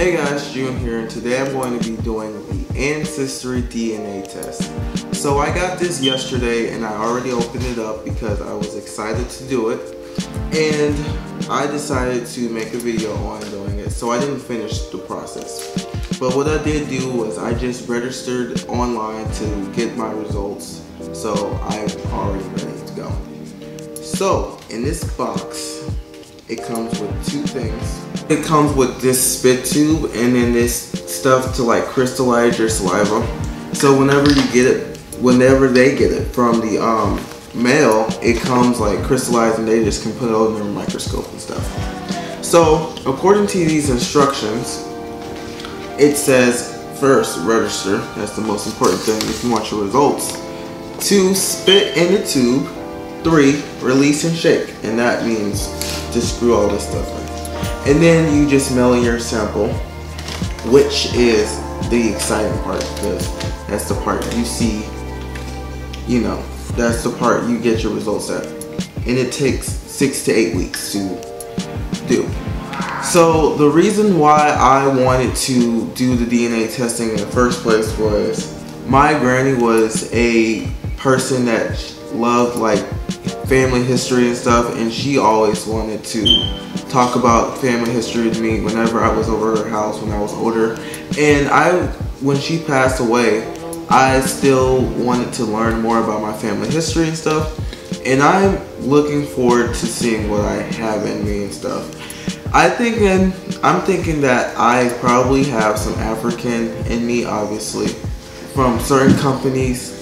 Hey guys, June here, and today I'm going to be doing the Ancestry DNA test. So I got this yesterday and I already opened it up because I was excited to do it, and I decided to make a video on doing it, so I didn't finish the process. But what I did do was I just registered online to get my results, so I'm already ready to go. So in this box, it comes with two things. It comes with this spit tube and then this stuff to like crystallize your saliva. So whenever you get it, whenever they get it from the mail, it comes like crystallized and they just can put it under a microscope and stuff. So according to these instructions, it says first, register. That's the most important thing if you want your results. 2, spit in the tube. 3, release and shake. And that means just screw all this stuff in. And then you just mail your sample, which is the exciting part because that's the part you see, you know, that's the part you get your results at. And it takes 6 to 8 weeks to do. So the reason why I wanted to do the DNA testing in the first place was my granny was a person that loved like family history and stuff, and she always wanted to talk about family history with me whenever I was over her house when I was older. And when she passed away, I still wanted to learn more about my family history and stuff, and I'm looking forward to seeing what I have in me and stuff. I'm thinking that I probably have some African in me, obviously, from certain countries,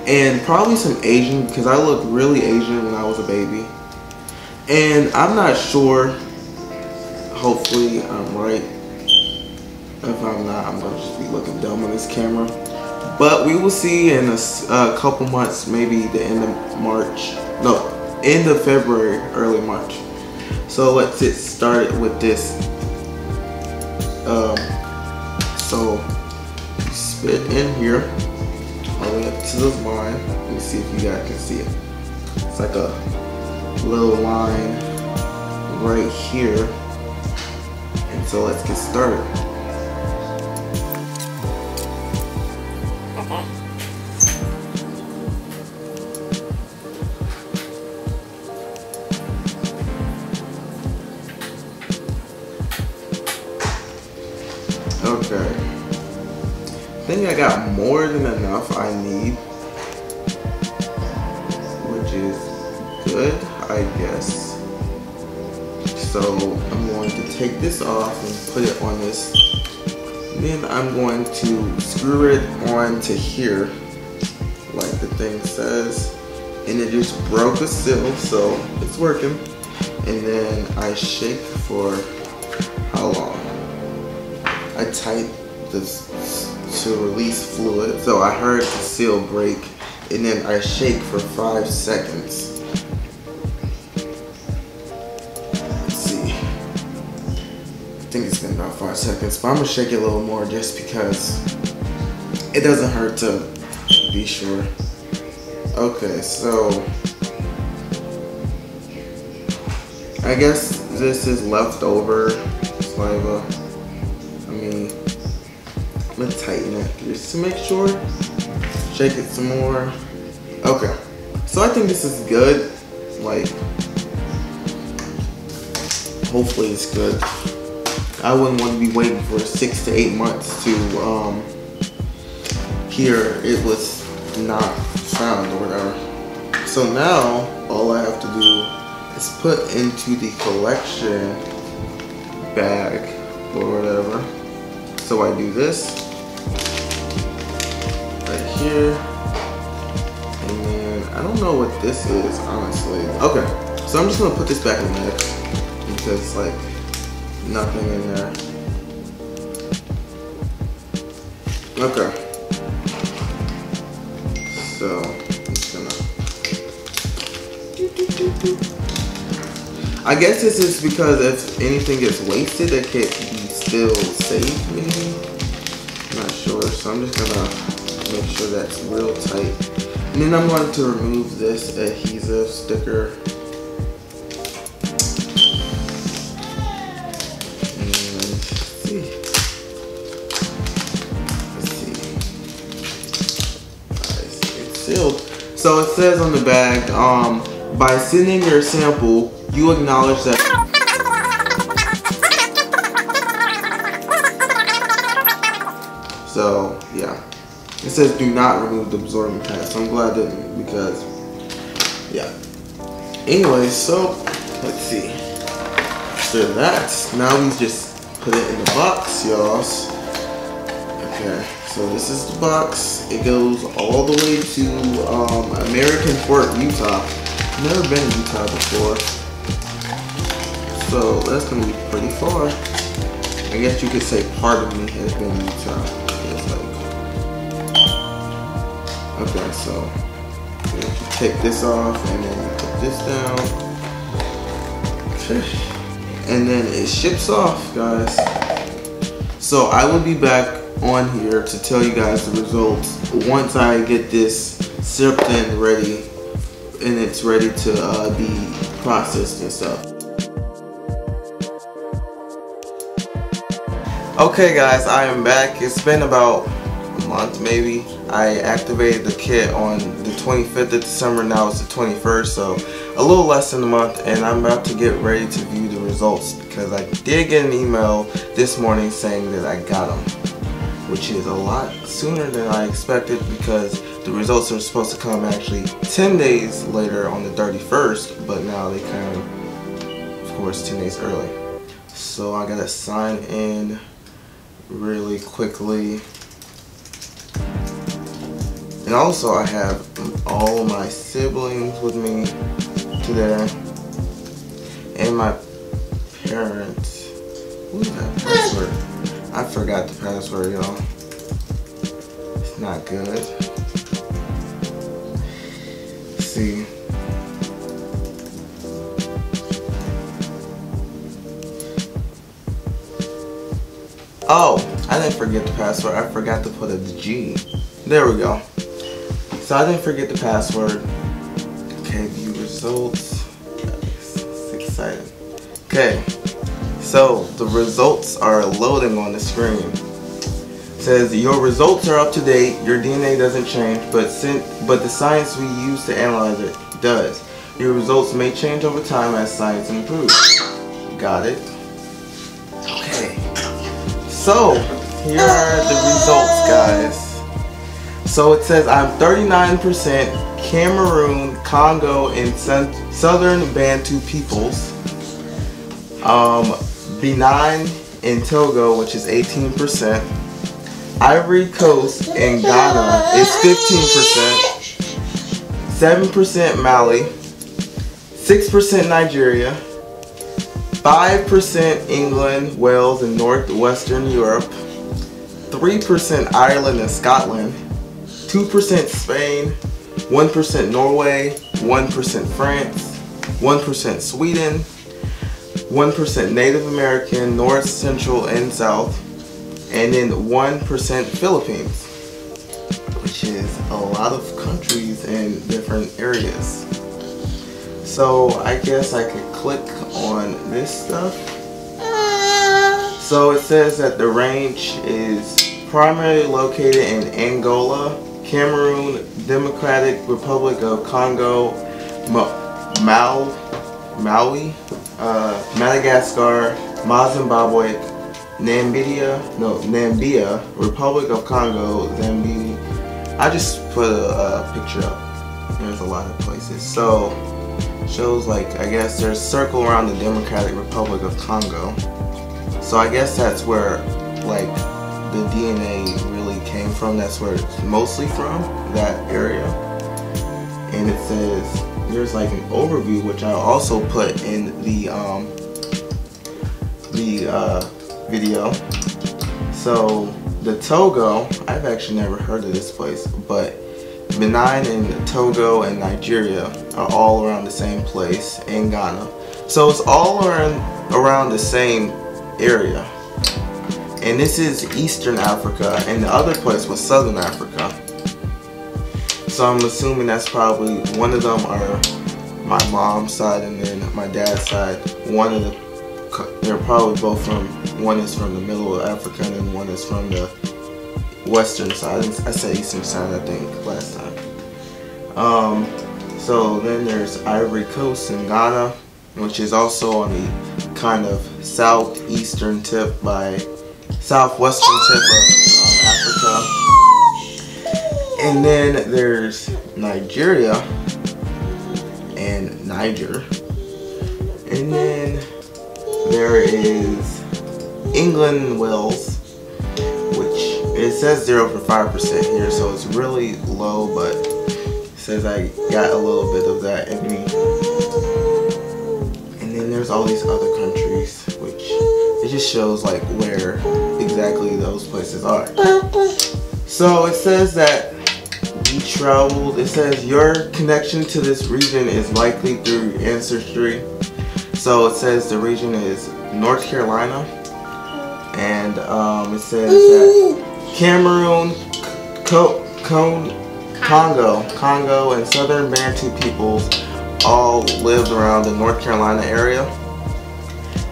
and probably some Asian because I looked really Asian when I was a baby. And I'm not sure, hopefully I'm right. If I'm not, I'm going to just be looking dumb on this camera. But we will see in a couple months, maybe the end of March, no, end of February, early March. So let's get started with this. So you spit in here, all the way up to the line. Let me see if you guys can see it. It's like a little line right here. And so let's get started. Okay, I think I got more than enough I need, which is good, I guess. So I'm going to take this off and put it on this. Then I'm going to screw it onto here, like the thing says. And it just broke a seal, so it's working. And then I shake for how long? I tight this to release fluid. So I heard the seal break, and then I shake for 5 seconds. Let's see. I think it's been about 5 seconds, but I'm gonna shake it a little more just because it doesn't hurt to be sure. Okay, so I guess this is leftover saliva. I'm gonna tighten it just to make sure. Shake it some more. Okay, so I think this is good. Like, hopefully it's good. I wouldn't want to be waiting for 6 to 8 months to hear it was not found or whatever. So now all I have to do is put into the collection bag or whatever. So I do this right here, and then I don't know what this is, honestly. Okay, so I'm just gonna put this back in there because it's like nothing in there. Okay, so I'm just gonna. I guess this is because if anything gets wasted, it can't be still safe, maybe? I'm not sure, so I'm just gonna make sure that's real tight. And then I'm going to remove this adhesive sticker. And sealed. So it says on the bag, by sending your sample, you acknowledge that. So yeah, it says do not remove the absorbent pad. So I'm glad I didn't, because yeah. Anyway, so let's see. After that, now we just put it in the box, y'all. Okay, so this is the box. It goes all the way to American Fork, Utah. I've never been to Utah before, so that's gonna be pretty far. I guess you could say part of me has been to Utah. It's like, okay, so you take this off and then you put this down. Okay. And then it ships off, guys. So I will be back on here to tell you guys the results once I get this syrup and ready, and it's ready to be processed and stuff. Okay guys, I am back. It's been about a month maybe. I activated the kit on the 25th of December, now it's the 21st, so a little less than a month, and I'm about to get ready to view the results because I did get an email this morning saying that I got them, which is a lot sooner than I expected because the results are supposed to come actually 10 days later on the 31st, but now they come, of course, 10 days early. So I gotta sign in really quickly. And also I have all of my siblings with me today, and my parents. Who's that password? I forgot the password, y'all. It's not good. Let's see. Oh, I didn't forget the password. I forgot to put a G. There we go. So I didn't forget the password. Okay, view results. It's exciting. Okay, so the results are loading on the screen. It says your results are up to date. Your DNA doesn't change, but the science we use to analyze it does. Your results may change over time as science improves. Got it. Okay. So here are the results, guys. So it says I'm 39% Cameroon, Congo, and Southern Bantu peoples. Benin and Togo, which is 18%. Ivory Coast and Ghana is 15%. 7% Mali. 6% Nigeria. 5% England, Wales, and Northwestern Europe. 3% Ireland and Scotland. 2% Spain, 1% Norway, 1% France, 1% Sweden, 1% Native American, North, Central, and South, and then 1% Philippines, which is a lot of countries in different areas. So I guess I could click on this stuff. So it says that the range is primarily located in Angola, Cameroon, Democratic Republic of Congo, Malawi, Madagascar, Zimbabwe, Namibia, Republic of Congo, Zambia. I just put a picture up. There's a lot of places. So shows like, I guess there's a circle around the Democratic Republic of Congo. So I guess that's where like the DNA really came from. That's where it's mostly from, that area. And it says there's like an overview, which I also put in the video. So the Togo, I've actually never heard of this place, but Benin and Togo and Nigeria are all around the same place, in Ghana. So it's all around the same area. And this is Eastern Africa, and the other place was Southern Africa. So I'm assuming that's probably, one of them are my mom's side, and then my dad's side. They're probably both from, one is from the middle of Africa, and then one is from the western side. I said eastern side, I think, last time. So then there's Ivory Coast in Ghana, which is also on the kind of southwestern tip of Africa. And then there's Nigeria and Niger. And then there is England and Wales, which it says 0 to 5% here, so it's really low, but it says I got a little bit of that in me. And then there's all these other countries, which it just shows like where exactly those places are. So it says that we traveled, it says your connection to this region is likely through ancestry. So it says the region is North Carolina, and it says that Cameroon, Congo, and Southern Bantu peoples all lived around the North Carolina area.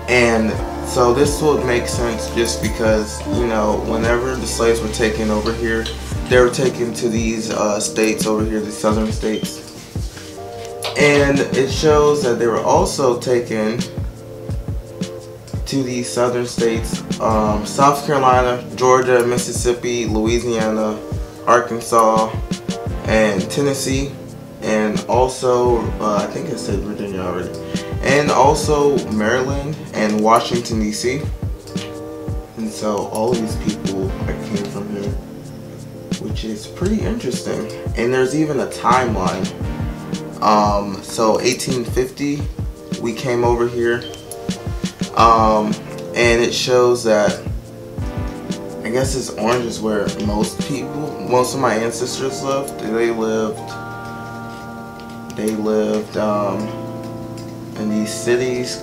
And so this would make sense just because, you know, whenever the slaves were taken over here, they were taken to these states over here, the southern states. And it shows that they were also taken to these southern states, South Carolina, Georgia, Mississippi, Louisiana, Arkansas, and Tennessee, and also, I think I said Virginia already, and also Maryland and Washington, D.C. And so all these people came from here, which is pretty interesting. And there's even a timeline. So 1850, we came over here, and it shows that, I guess this orange is where most of my ancestors lived. They lived in these cities,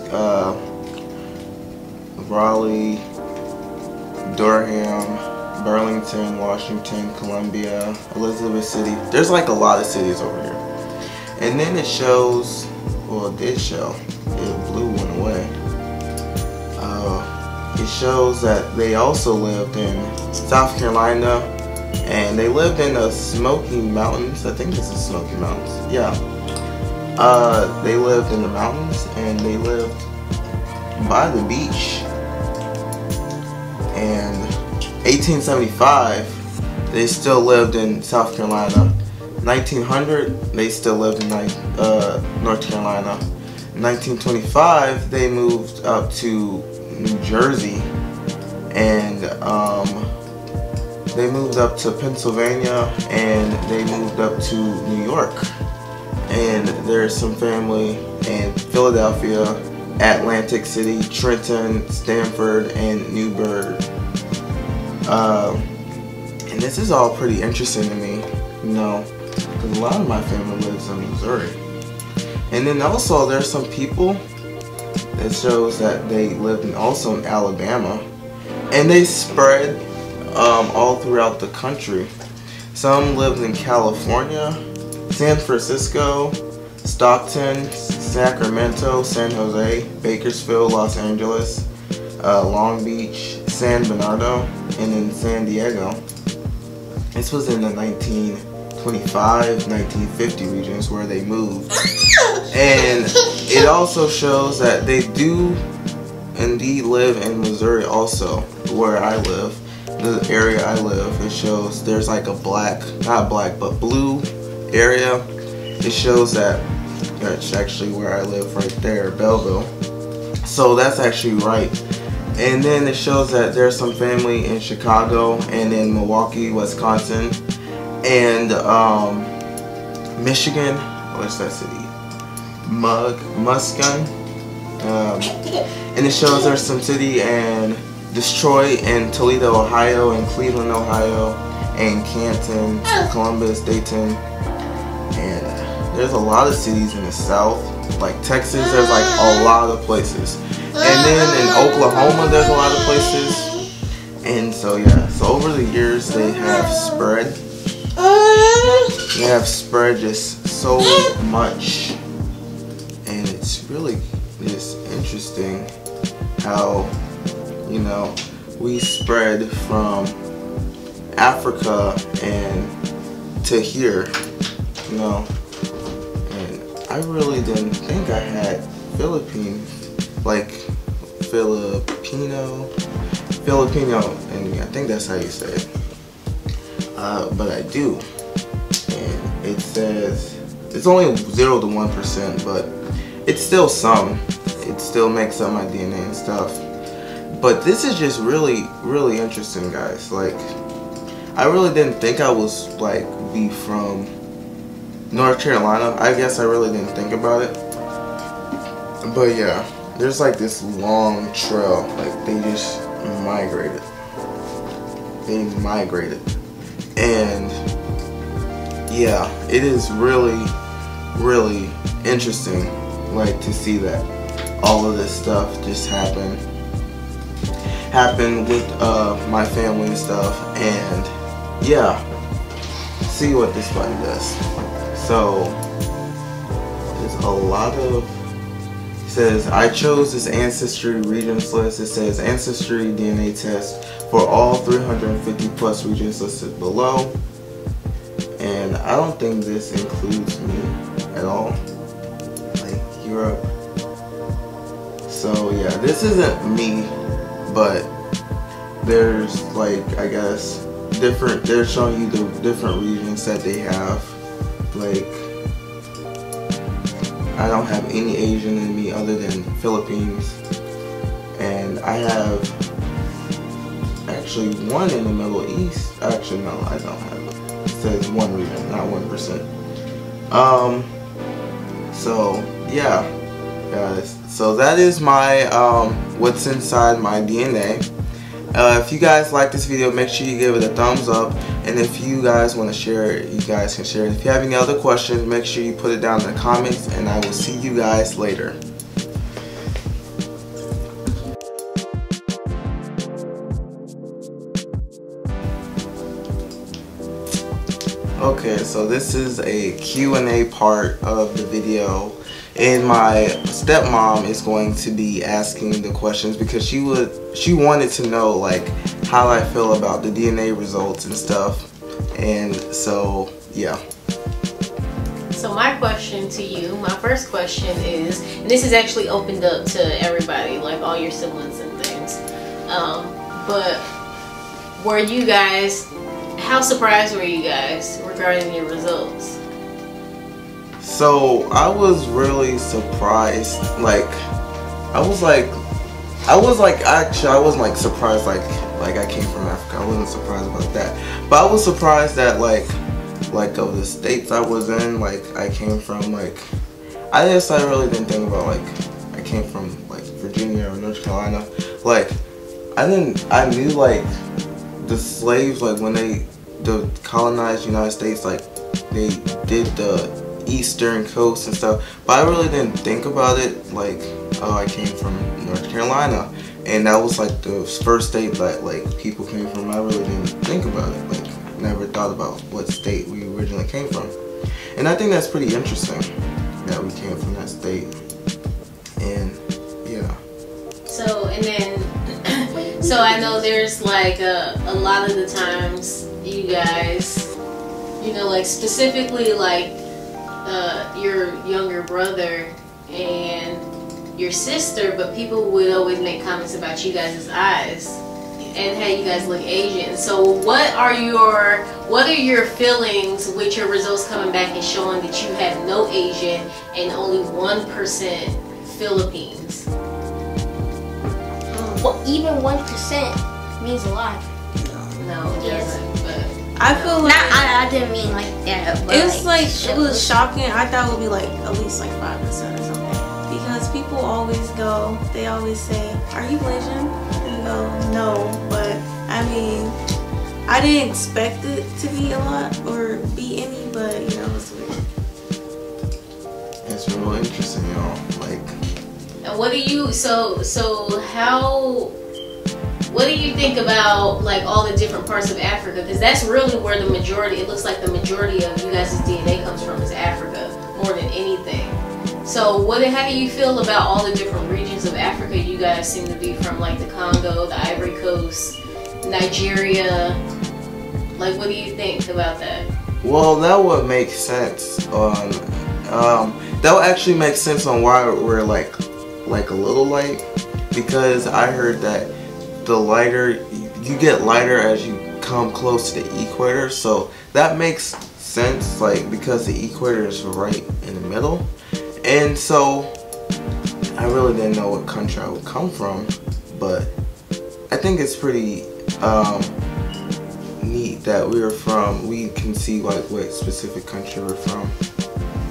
Raleigh, Durham, Burlington, Washington, Columbia, Elizabeth City. There's like a lot of cities over here. And then it shows, well, it did show, it blue went away. It shows that they also lived in South Carolina, and they lived in the Smoky Mountains. I think this is Smoky Mountains. Yeah. They lived in the mountains, and they lived by the beach. And 1875, they still lived in South Carolina. 1900, they still lived in North Carolina. 1925, they moved up to New Jersey, and they moved up to Pennsylvania, and they moved up to New York. And there's some family in Philadelphia, Atlantic City, Trenton, Stamford, and Newburgh. And this is all pretty interesting to me, you know, because a lot of my family lives in Missouri. And then also there's some people that shows that they lived also in Alabama, and they spread all throughout the country. Some lived in California, San Francisco, Stockton, Sacramento, San Jose, Bakersfield, Los Angeles, Long Beach, San Bernardino, and in San Diego. This was in the 1925, 1950 regions where they moved. And it also shows that they do indeed live in Missouri also, where I live, the area I live. It shows there's like a not black, but blue area. It shows that that's actually where I live right there, Belleville. So that's actually right. And then it shows that there's some family in Chicago and in Milwaukee, Wisconsin, and Michigan. What's that city? Muscatine. And it shows there's some city in Detroit and Toledo, Ohio, and Cleveland, Ohio, and Canton, Columbus, Dayton. And there's a lot of cities in the South, like Texas. There's like a lot of places. And then in Oklahoma, there's a lot of places. And so yeah, so over the years they have spread. They have spread just so much, and it's really just interesting how, you know, we spread from Africa and to here. you know. And I really didn't think I had Philippines, like Filipino, and I think that's how you say it. But I do, and it says it's only 0 to 1%, but it's still some. It still makes up my DNA and stuff. But this is just really, really interesting, guys. Like, I really didn't think I was like be from North Carolina. I guess I really didn't think about it. But yeah, there's like this long trail. Like, they just migrated. They migrated. And yeah, it is really, really interesting, like, to see that all of this stuff just happened with my family and stuff. And yeah, see what this button does. So there's a lot of, it says, I chose this Ancestry regions list. It says Ancestry DNA test for all 350 plus regions listed below. And I don't think this includes me at all, like Europe. So yeah, this isn't me, but there's like, I guess, different, they're showing you the different regions that they have. Like, I don't have any Asian in me other than Philippines, and I have actually one in the Middle East. Actually, no, I don't have it. It says one region, not 1%. So yeah, guys. So that is my what's inside my DNA. If you guys like this video, make sure you give it a thumbs up. And if you guys want to share it, you guys can share it. If you have any other questions, make sure you put it down in the comments, and I will see you guys later. Okay, so this is a Q&A part of the video, and my stepmom is going to be asking the questions because she wanted to know like how I feel about the DNA results and stuff. And so yeah. So my question to you, my first question is, and this is actually opened up to everybody, like all your siblings and things, but were you guys, how surprised were you guys regarding your results? So I was really surprised. Like, I wasn't like surprised like I came from Africa. I wasn't surprised about that. But I was surprised that like of the states I was in, like I came from, like I really didn't think about like I came from like Virginia or North Carolina. Like I knew like the slaves, like when the colonized United States, like they did the eastern coast and stuff, but I really didn't think about it like, oh, I came from North Carolina, and that was like the first state that like people came from. I really didn't think about it, like never thought about what state we originally came from. And I think that's pretty interesting that we came from that state. And yeah, so and then so I know there's like a lot of the times you guys, you know, like specifically like your younger brother and your sister, but people would always make comments about you guys' eyes and how you guys look Asian. So what are your feelings with your results coming back and showing that you have no Asian and only 1% Philippines? Well, even 1% means a lot. No, it doesn't. But I feel like I didn't mean like that. But it's like it was shocking. I thought it would be like at least like 5% or something, because people always go, they always say, "Are you Asian?" And you go, "No," but I mean, I didn't expect it to be a lot or be any, but you know, it's weird. it's real interesting, y'all. Like, and what do you what do you think about like all the different parts of Africa? Because that's really where the majority, it looks like the majority of you guys' DNA comes from is Africa, more than anything. So how do you feel about all the different regions of Africa you guys seem to be from, like the Congo, the Ivory Coast, Nigeria? Like, what do you think about that? Well, that would make sense on that would actually make sense on why we're like a little light, because I heard that the lighter you get lighter as you come close to the equator, so that makes sense, like because the equator is right in the middle. And so I really didn't know what country I would come from, but I think it's pretty neat that we can see like what specific country we're from.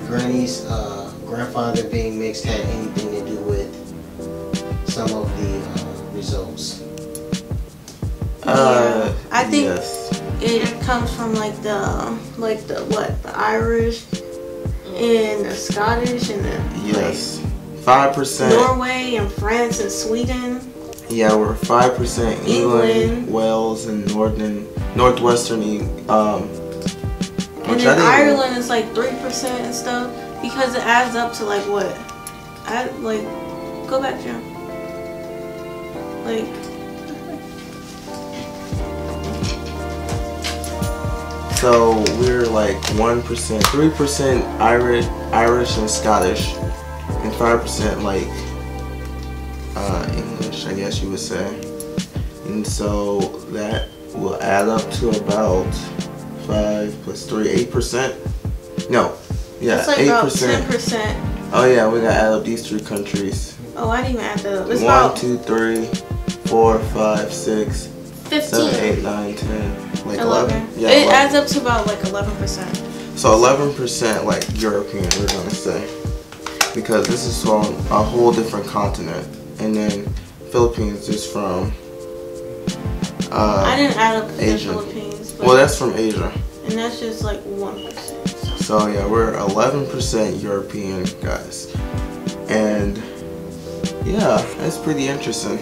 Granny's grandfather being mixed had anything to do with some of the results? I think yes. it comes from like the Irish and the Scottish and the Yes. 5%. Norway and France and Sweden. Yeah, we're 5% England, Wales, and northwestern. And then Ireland is like 3% and stuff, because it adds up to like what? Go back, Jim. So we're like 1%, 3% Irish and Scottish, and 5% like English, I guess you would say. And so that will add up to about 5 plus 3, 8%. No, yeah, it's like 8%. About 10%. Oh yeah, we gotta add up these 3 countries. Oh, I didn't even add that up. It's 1, 2, 3, 4, 5, 6, 15. 7, 8, 9, 10, like 11. Yeah, it 11. adds up to about like 11%. So 11% like European, we're gonna say, because this is from a whole different continent, and then Philippines is from I didn't add up the Asia. Philippines. Well, that's from Asia. And that's just like 1%. So yeah, we're 11% European, guys, and yeah, that's pretty interesting.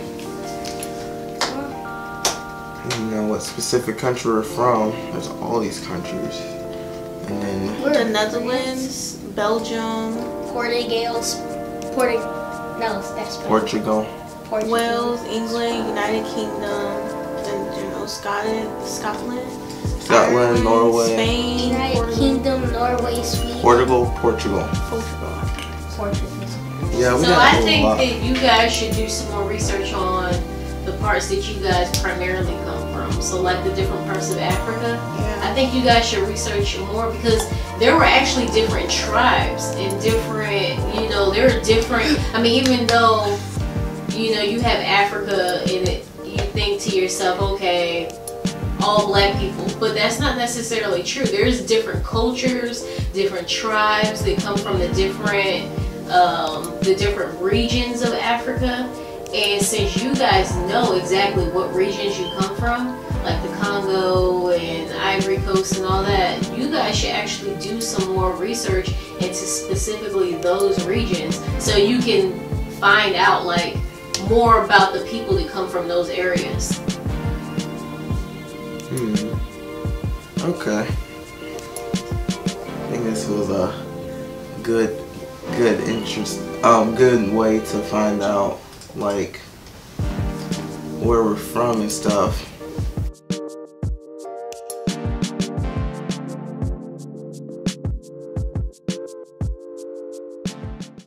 You know what specific country we're from? There's all these countries, and then The Netherlands, Belgium, Portugal's. No, that's Portugal. Portugal. Wales, England, United Kingdom, and Scotland, Scotland, Ireland, Norway, Spain, United Kingdom, Norway, Sweden, Portugal. Portugal. Yeah, we So got I a think lot. that you guys should do some more research on the parts that you guys primarily come from. So like the different parts of Africa. I think you guys should research more, because there were actually different tribes and different, there are different, even though, you have Africa in it, you think to yourself, okay, all black people, but that's not necessarily true. There's different cultures, different tribes that come from the different regions of Africa. And since you guys know exactly what regions you come from, like the Congo and Ivory Coast and all that, you guys should actually do some more research into specifically those regions, so you can find out like more about the people that come from those areas. Okay. I think this was a good way to find out like where we're from and stuff.